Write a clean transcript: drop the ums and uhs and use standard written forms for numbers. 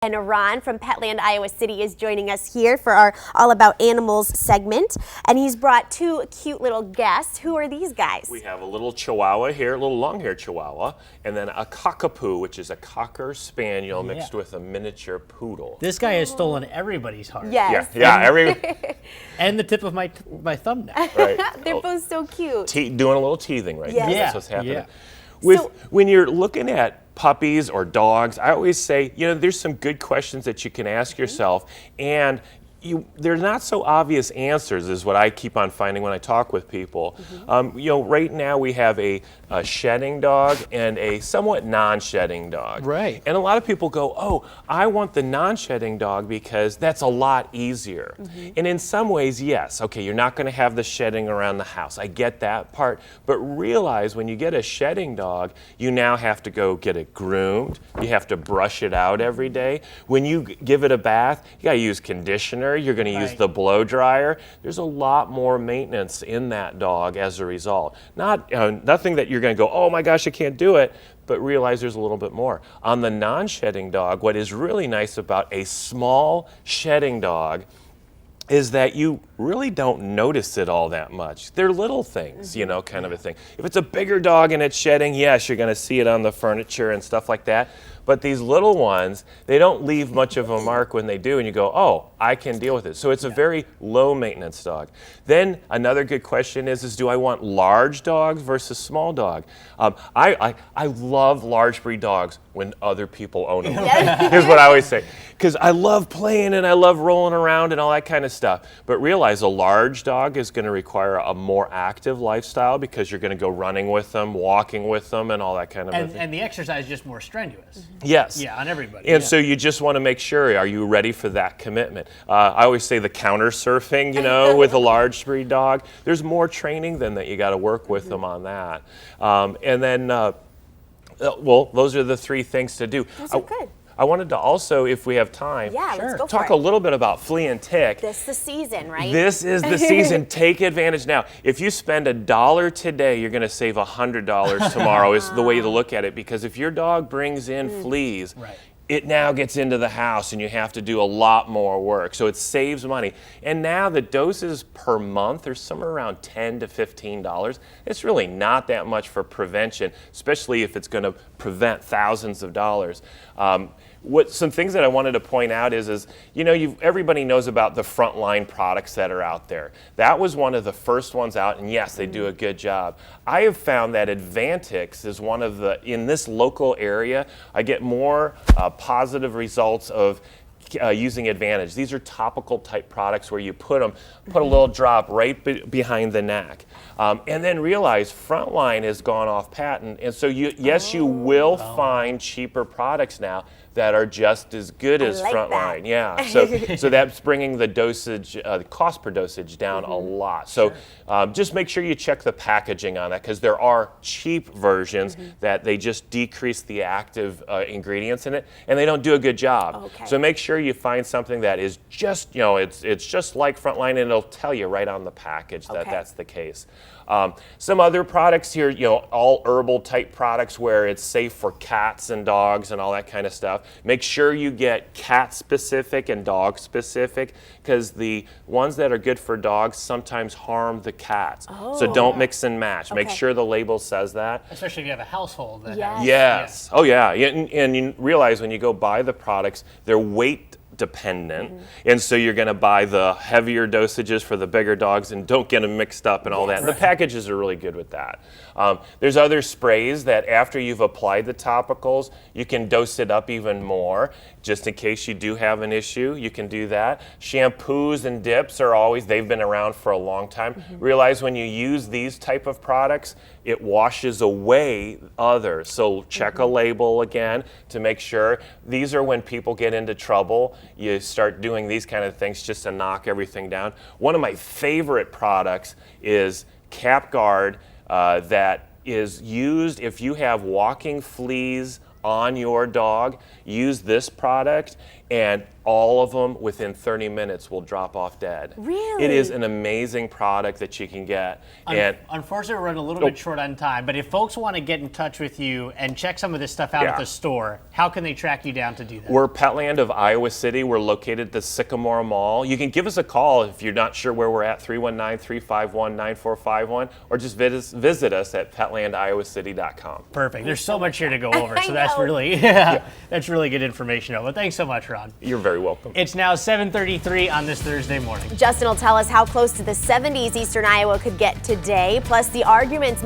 And Ron from Petland, Iowa City is joining us here for our All About Animals segment. And he's brought two cute little guests. Who are these guys? We have a little Chihuahua here, a little long-haired Chihuahua, and then a Cockapoo, which is a Cocker Spaniel mixed with a miniature poodle. This guy has stolen everybody's heart. Yes. And the tip of my thumb now. Right. They're both so cute. Doing a little teething right now. Yes. That's what's happening. Yeah. When you're looking at puppies or dogs, I always say, there's some good questions that you can ask yourself, and they're not so obvious answers is what I keep on finding when I talk with people. Right now we have a shedding dog and a somewhat non-shedding dog. Right. And a lot of people go, oh, I want the non-shedding dog because that's a lot easier. And in some ways, yes, okay, you're not going to have the shedding around the house. I get that part. But realize when you get a shedding dog, you now have to go get it groomed. You have to brush it out every day. When you give it a bath, you got to use conditioner. You're going to use the blow dryer. There's a lot more maintenance in that dog as a result. Nothing that you're going to go, oh my gosh, I can't do it, but realize there's a little bit more. On the non-shedding dog, what is really nice about a small shedding dog is that you really don't notice it all that much. They're little things, kind of a thing. If it's a bigger dog and it's shedding, yes, you're going to see it on the furniture and stuff like that. But these little ones, they don't leave much of a mark when they do, and you go, oh, I can deal with it. So it's a very low maintenance dog. Then another good question is do I want large dogs versus small dog? I love large breed dogs when other people own them. Here's what I always say. Because I love playing and I love rolling around and all that kind of stuff. But realize a large dog is going to require a more active lifestyle because you're going to go running with them, walking with them, and all that kind of thing. And the exercise is just more strenuous. Yes. Yeah, on everybody. And so you just want to make sure, are you ready for that commitment? I always say the counter surfing, with a large breed dog. There's more training than that. You got to work with them on that. And then, those are the three things to do. Those are good. I wanted to also, if we have time, let's go talk for it. a little bit about flea and tick. This is the season, right? This is the season. Take advantage now. If you spend $1 today, you're going to save $100 tomorrow is the way to look at it. Because if your dog brings in fleas, it now gets into the house and you have to do a lot more work. So it saves money. And now the doses per month are somewhere around $10 to $15. It's really not that much for prevention, especially if it's going to prevent thousands of dollars. Some things that I wanted to point out is everybody knows about the frontline products that are out there. That was one of the first ones out, and yes, they do a good job. I have found that Advantix is one of in this local area, I get more positive results of using Advantage. These are topical type products where you put a little drop right behind the neck. And then realize Frontline has gone off patent. And so you will find cheaper products now that are just as good as Frontline. That. Yeah. So that's bringing the dosage, the cost per dosage down a lot. So just make sure you check the packaging on that because there are cheap versions that they just decrease the active ingredients in it and they don't do a good job. Okay. So make sure you find something that is just, it's just like Frontline and it'll tell you right on the package that that's the case. Some other products here, all herbal type products where it's safe for cats and dogs and all that kind of stuff. Make sure you get cat specific and dog specific because the ones that are good for dogs sometimes harm the cats. So don't mix and match. Make sure the label says that. Especially if you have a household that Yes. Yes. Oh yeah. And you realize when you go buy the products, they're weight dependent, and so you're going to buy the heavier dosages for the bigger dogs and don't get them mixed up and all that. And the packages are really good with that. There's other sprays that after you've applied the topicals, you can dose it up even more just in case you do have an issue. You can do that. Shampoos and dips they've been around for a long time. Realize when you use these type of products, it washes away others. So check a label again to make sure. These are when people get into trouble. You start doing these kind of things just to knock everything down. One of my favorite products is CapGuard that is used if you have walking fleas on your dog. Use this product and all of them within 30 minutes will drop off dead. Really? It is an amazing product that you can get. And Unfortunately, we're running a little bit short on time, but if folks want to get in touch with you and check some of this stuff out at the store, how can they track you down to do that? we're Petland of Iowa City. We're located at the Sycamore Mall. You can give us a call if you're not sure where we're at, 319-351-9451, or just visit us at petlandiowacity.com. Perfect. There's so much here to go over, so I that's know. really that's really good information. But thanks so much, Ron. You're very welcome. It's now 7:33 on this Thursday morning. Justin will tell us how close to the 70s Eastern Iowa could get today, plus the arguments